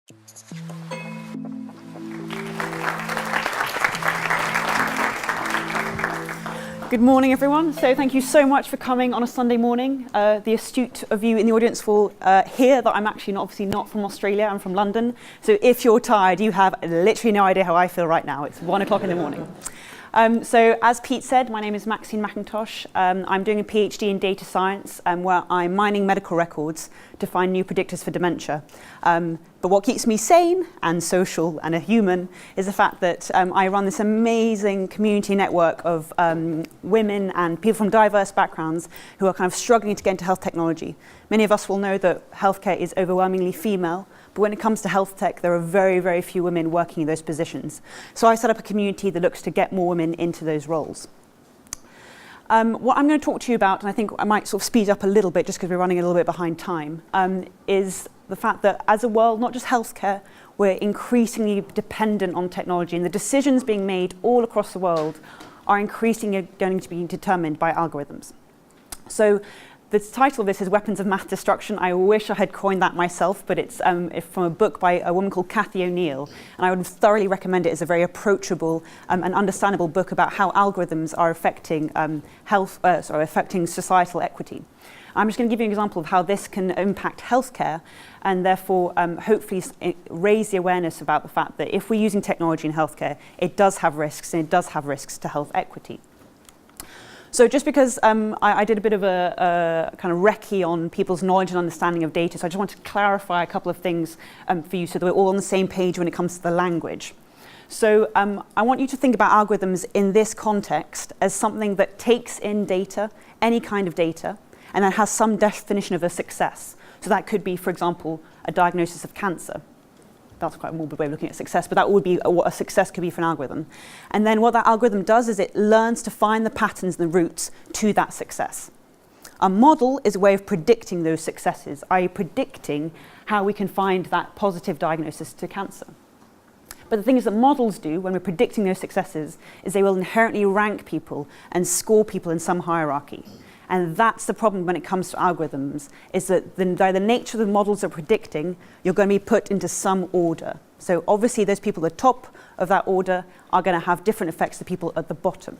Good morning, everyone. So thank you so much for coming on a Sunday morning. The astute of you in the audience will hear that I'm actually obviously not from Australia, I'm from London. So if you're tired, you have literally no idea how I feel right now. It's 1 o'clock in the morning. So as Pete said, my name is Maxine Mackintosh. I'm doing a PhD in data science where I'm mining medical records to find new predictors for dementia. But what keeps me sane and social and a human is the fact that I run this amazing community network of women and people from diverse backgrounds who are kind of struggling to get into health technology. Many of us will know that healthcare is overwhelmingly female, but when it comes to health tech, there are very, very few women working in those positions. So I set up a community that looks to get more women into those roles. What I'm going to talk to you about, and I think I might sort of speed up a little bit just because we're running a little bit behind time, is the fact that as a world, not just healthcare, we're increasingly dependent on technology, and the decisions being made all across the world are increasingly going to be determined by algorithms. So the title of this is Weapons of Mass Destruction. I wish I had coined that myself, but it's from a book by a woman called Cathy O'Neill, and I would thoroughly recommend it as a very approachable and understandable book about how algorithms are affecting affecting societal equity. I'm just going to give you an example of how this can impact healthcare and therefore hopefully raise the awareness about the fact that if we're using technology in healthcare, it does have risks, and it does have risks to health equity. So just because I did a bit of a kind of recce on people's knowledge and understanding of data, so I just want to clarify a couple of things for you so that we're all on the same page when it comes to the language. So I want you to think about algorithms in this context as something that takes in data, any kind of data, and then has some definition of a success. So that could be, for example, a diagnosis of cancer. That's quite a morbid way of looking at success, but that would be what a success could be for an algorithm. And then what that algorithm does is it learns to find the patterns and the routes to that success. A model is a way of predicting those successes, i.e. predicting how we can find that positive diagnosis to cancer. But the thing is that models do, when we're predicting those successes, is they will inherently rank people and score people in some hierarchy. And that's the problem when it comes to algorithms, is that by the nature of the models they're predicting, you're going to be put into some order. So obviously those people at the top of that order are going to have different effects to people at the bottom.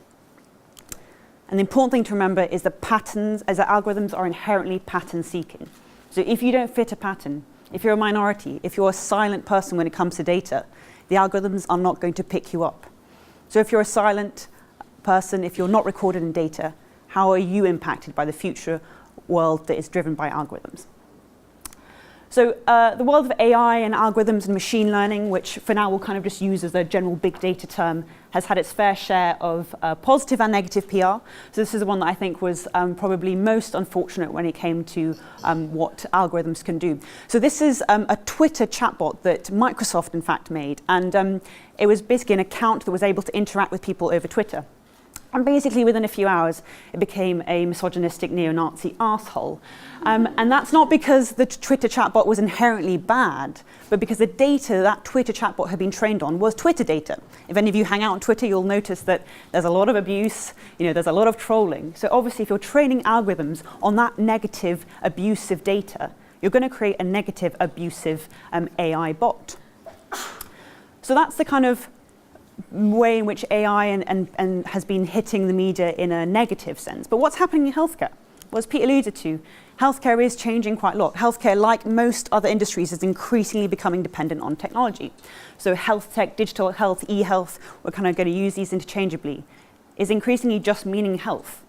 And the important thing to remember is that algorithms are inherently pattern seeking. So if you don't fit a pattern, if you're a minority, if you're a silent person when it comes to data, the algorithms are not going to pick you up. So if you're a silent person, if you're not recorded in data, how are you impacted by the future world that is driven by algorithms? So the world of AI and algorithms and machine learning, which for now we'll kind of just use as a general big data term, has had its fair share of positive and negative PR. So this is the one that I think was probably most unfortunate when it came to what algorithms can do. So this is a Twitter chatbot that Microsoft in fact made, and it was basically an account that was able to interact with people over Twitter. And basically within a few hours, it became a misogynistic neo-Nazi arsehole. And that's not because the Twitter chatbot was inherently bad, but because the data that Twitter chatbot had been trained on was Twitter data. If any of you hang out on Twitter, you'll notice that there's a lot of abuse, there's a lot of trolling. So obviously if you're training algorithms on that negative, abusive data, you're going to create a negative, abusive AI bot. So that's the kind of way in which AI and has been hitting the media in a negative sense. But what's happening in healthcare? Well, as Pete alluded to, healthcare is changing quite a lot. Healthcare, like most other industries, is increasingly becoming dependent on technology. So health tech, digital health, e-health, we're kind of going to use these interchangeably, is increasingly just meaning health.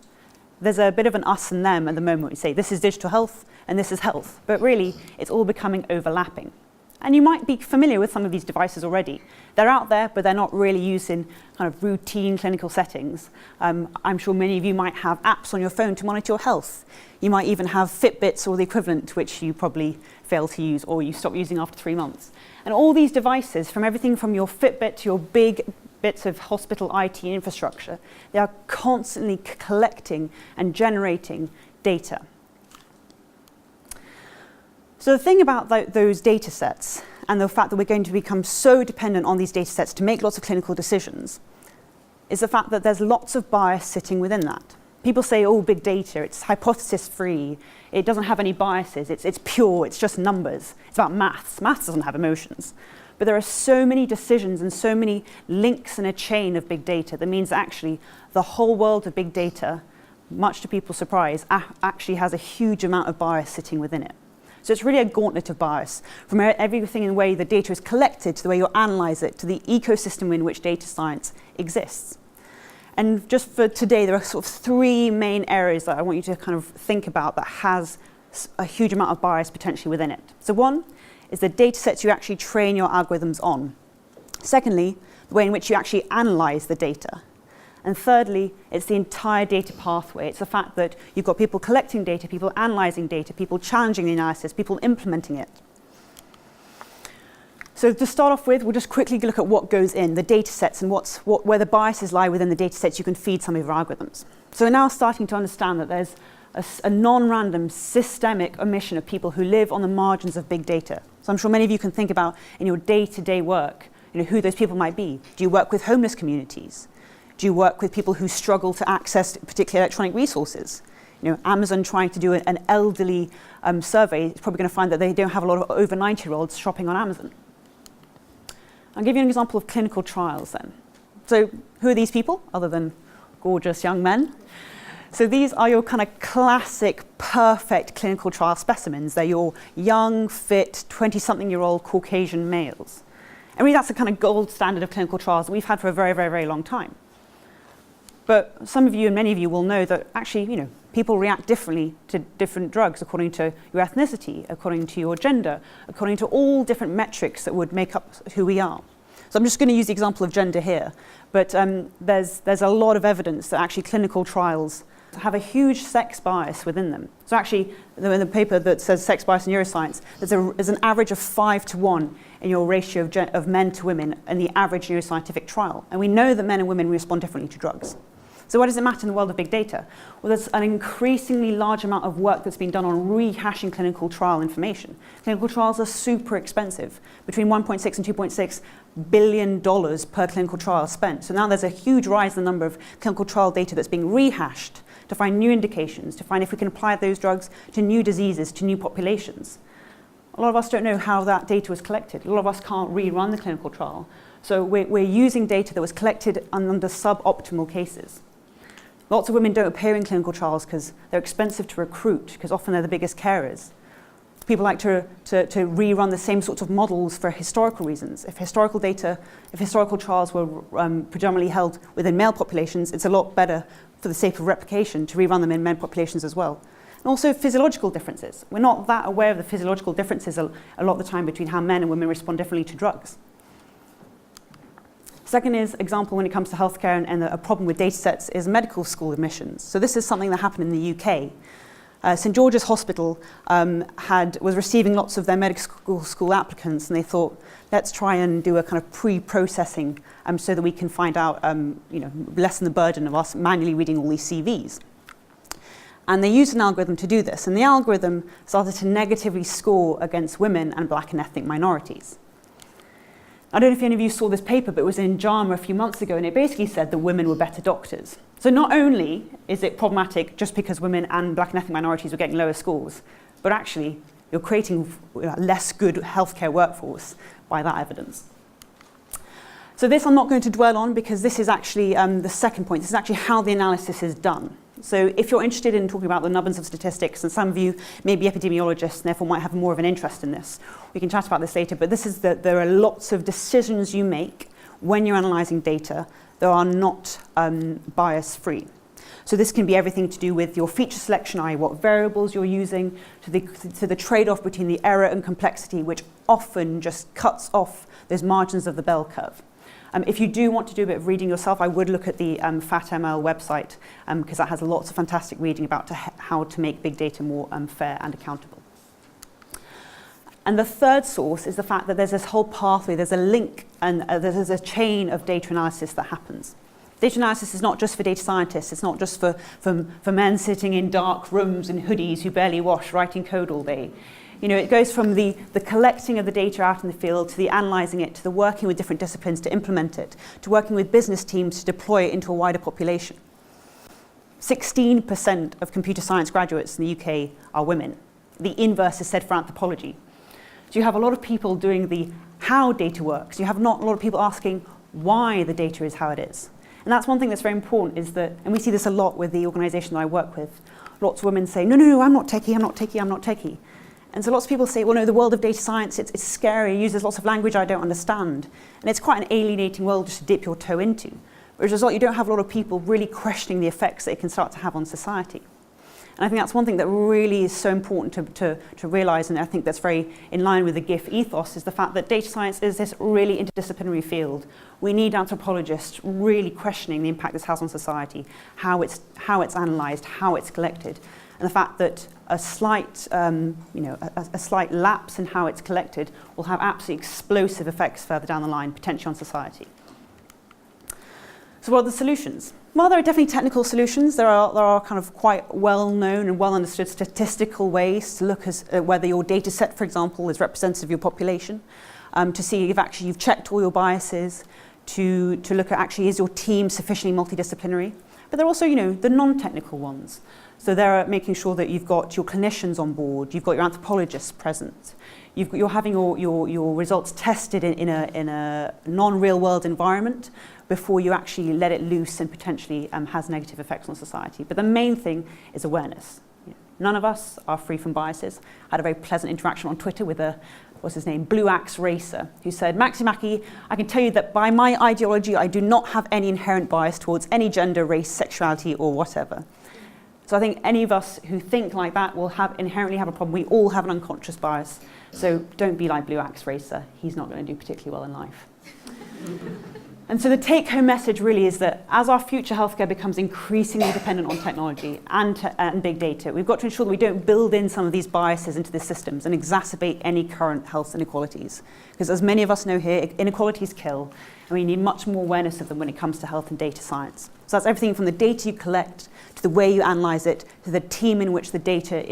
There's a bit of an us and them at the moment. We say this is digital health and this is health, but really it's all becoming overlapping. And you might be familiar with some of these devices already. They're out there, but they're not really used in kind of routine clinical settings. I'm sure many of you might have apps on your phone to monitor your health. You might even have Fitbits or the equivalent, which you probably fail to use or you stop using after 3 months. And all these devices, from everything from your Fitbit to your big bits of hospital IT infrastructure, they are constantly collecting and generating data. So the thing about those data sets and the fact that we're going to become so dependent on these data sets to make lots of clinical decisions is the fact that there's lots of bias sitting within that. People say, oh, big data, it's hypothesis-free, it doesn't have any biases, it's pure, it's just numbers. It's about maths. Maths doesn't have emotions. But there are so many decisions and so many links in a chain of big data that means that actually the whole world of big data, much to people's surprise, actually has a huge amount of bias sitting within it. So it's really a gauntlet of bias, from everything in the way the data is collected to the way you analyze it to the ecosystem in which data science exists. And just for today, there are sort of three main areas that I want you to kind of think about that has a huge amount of bias potentially within it. So one is the data sets you actually train your algorithms on. Secondly, the way in which you actually analyze the data. And thirdly, it's the entire data pathway. It's the fact that you've got people collecting data, people analyzing data, people challenging the analysis, people implementing it. So to start off with, we'll just quickly look at what goes in, the data sets, and where the biases lie within the data sets you can feed some of your algorithms. So we're now starting to understand that there's a non-random systemic omission of people who live on the margins of big data. So I'm sure many of you can think about in your day-to-day work, who those people might be. Do you work with homeless communities? Do you work with people who struggle to access particular electronic resources? Amazon trying to do an elderly survey is probably going to find that they don't have a lot of over 90-year-olds shopping on Amazon. I'll give you an example of clinical trials then. So who are these people, other than gorgeous young men? So these are your kind of classic, perfect clinical trial specimens. They're your young, fit, 20-something-year-old Caucasian males. And really that's the kind of gold standard of clinical trials that we've had for a very, very, very long time. But some of you and many of you will know that actually, people react differently to different drugs according to your ethnicity, according to your gender, according to all different metrics that would make up who we are. So I'm just going to use the example of gender here, but there's a lot of evidence that actually clinical trials have a huge sex bias within them. So actually, in the paper that says sex bias in neuroscience, there's an average of 5-to-1 in your ratio of men to women in the average neuroscientific trial. And we know that men and women respond differently to drugs. So why does it matter in the world of big data? Well, there's an increasingly large amount of work that's been done on rehashing clinical trial information. Clinical trials are super expensive, between $1.6 and $2.6 billion per clinical trial spent. So now there's a huge rise in the number of clinical trial data that's being rehashed to find new indications, to find if we can apply those drugs to new diseases, to new populations. A lot of us don't know how that data was collected. A lot of us can't rerun the clinical trial. So we're using data that was collected under suboptimal cases. Lots of women don't appear in clinical trials because they're expensive to recruit, because often they're the biggest carers. People like to rerun the same sorts of models for historical reasons. If historical trials were predominantly held within male populations, it's a lot better for the sake of replication to rerun them in men populations as well. And also physiological differences. We're not that aware of the physiological differences a lot of the time between how men and women respond differently to drugs. Second example when it comes to healthcare and a problem with data sets is medical school admissions. So this is something that happened in the UK. St George's Hospital was receiving lots of their medical school applicants, and they thought, let's try and do a kind of pre-processing so that we can find out, lessen the burden of us manually reading all these CVs. And they used an algorithm to do this, and the algorithm started to negatively score against women and black and ethnic minorities. I don't know if any of you saw this paper, but it was in JAMA a few months ago, and it basically said that women were better doctors. So not only is it problematic just because women and black and ethnic minorities were getting lower scores, but actually you're creating a less good healthcare workforce by that evidence. So this I'm not going to dwell on because this is actually the second point. This is actually how the analysis is done. So if you're interested in talking about the nubbins of statistics, and some of you may be epidemiologists and therefore might have more of an interest in this, we can chat about this later, but this is that there are lots of decisions you make when you're analysing data that are not bias-free. So this can be everything to do with your feature selection, i.e. what variables you're using, to the trade-off between the error and complexity, which often just cuts off those margins of the bell curve. If you do want to do a bit of reading yourself, I would look at the FatML website because that has lots of fantastic reading about how to make big data more fair and accountable. And the third source is the fact that there's this whole pathway, there's a link, and there's a chain of data analysis that happens. Data analysis is not just for data scientists, it's not just for men sitting in dark rooms in hoodies who barely wash, writing code all day. It goes from the collecting of the data out in the field, to the analysing it, to the working with different disciplines to implement it, to working with business teams to deploy it into a wider population. 16% of computer science graduates in the UK are women. The inverse is said for anthropology. So you have a lot of people doing the how data works. You have not a lot of people asking why the data is how it is. And that's one thing that's very important is that, and we see this a lot with the organisation that I work with, lots of women say, no, I'm not techie, I'm not techie, I'm not techie. And so lots of people say, well, no, the world of data science, it's scary, it uses lots of language I don't understand. And it's quite an alienating world just to dip your toe into. But as a result, you don't have a lot of people really questioning the effects that it can start to have on society. And I think that's one thing that really is so important to realise, and I think that's very in line with the GIF ethos, is the fact that data science is this really interdisciplinary field. We need anthropologists really questioning the impact this has on society, how it's analysed, how it's collected, and the fact that a slight lapse in how it's collected will have absolutely explosive effects further down the line, potentially on society. So what are the solutions? Well, there are definitely technical solutions. There are kind of quite well-known and well-understood statistical ways to look at whether your data set, for example, is representative of your population, to see if actually you've checked all your biases, to look at actually is your team sufficiently multidisciplinary. But there are also, the non-technical ones. So they're making sure that you've got your clinicians on board, you've got your anthropologists present, you're having your results tested in a non-real world environment before you actually let it loose and potentially has negative effects on society. But the main thing is awareness. None of us are free from biases. I had a very pleasant interaction on Twitter with what's his name, Blue Axe Racer, who said, Maxine Mackintosh, I can tell you that by my ideology, I do not have any inherent bias towards any gender, race, sexuality, or whatever. So I think any of us who think like that will inherently have a problem. We all have an unconscious bias. So don't be like Blue Axe Racer. He's not going to do particularly well in life. And so the take-home message really is that as our future healthcare becomes increasingly dependent on technology and big data, we've got to ensure that we don't build in some of these biases into the systems and exacerbate any current health inequalities. Because as many of us know here, inequalities kill, and we need much more awareness of them when it comes to health and data science. So that's everything from the data you collect, to the way you analyse it, to the team in which the data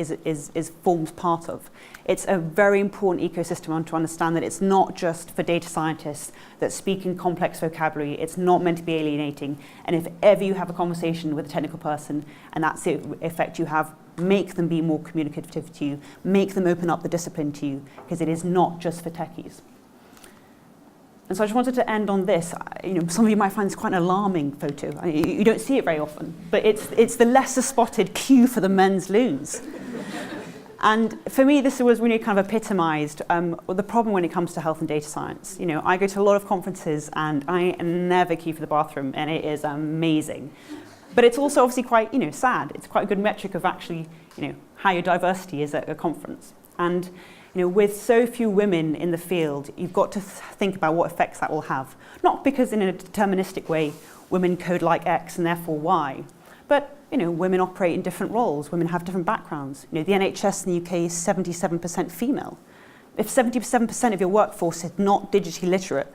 forms part of. It's a very important ecosystem to understand that it's not just for data scientists that speak in complex vocabulary. It's not meant to be alienating. And if ever you have a conversation with a technical person and that's the effect you have, make them be more communicative to you, make them open up the discipline to you, because it is not just for techies. And so I just wanted to end on this. Some of you might find this quite an alarming photo. You don't see it very often, but it's the lesser spotted queue for the men's loos. And for me, this was really kind of epitomised the problem when it comes to health and data science. I go to a lot of conferences and I never queue for the bathroom, and it is amazing. But it's also obviously quite, sad. It's quite a good metric of actually, how your diversity is at a conference. And with so few women in the field, you've got to think about what effects that will have. Not because in a deterministic way, women code like X and therefore Y, but women operate in different roles, women have different backgrounds. The NHS in the UK is 77% female. If 77% of your workforce is not digitally literate,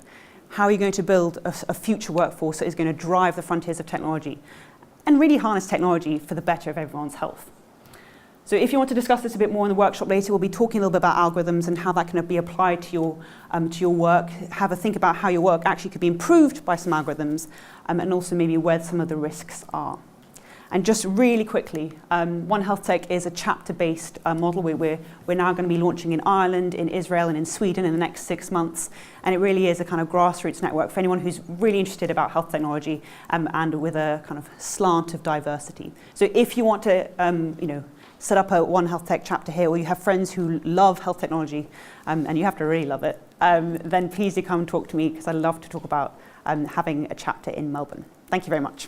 how are you going to build a future workforce that is going to drive the frontiers of technology and really harness technology for the better of everyone's health? So if you want to discuss this a bit more in the workshop later, we'll be talking a little bit about algorithms and how that can be applied to your work. Have a think about how your work actually could be improved by some algorithms, and also maybe where some of the risks are. And just really quickly, One Health Tech is a chapter-based model. We're now going to be launching in Ireland, in Israel, and in Sweden in the next 6 months. And it really is a kind of grassroots network for anyone who's really interested about health technology and with a kind of slant of diversity. So if you want to, set up a One Health Tech chapter here, or you have friends who love health technology, and you have to really love it, then please do come and talk to me, because I love to talk about having a chapter in Melbourne. Thank you very much.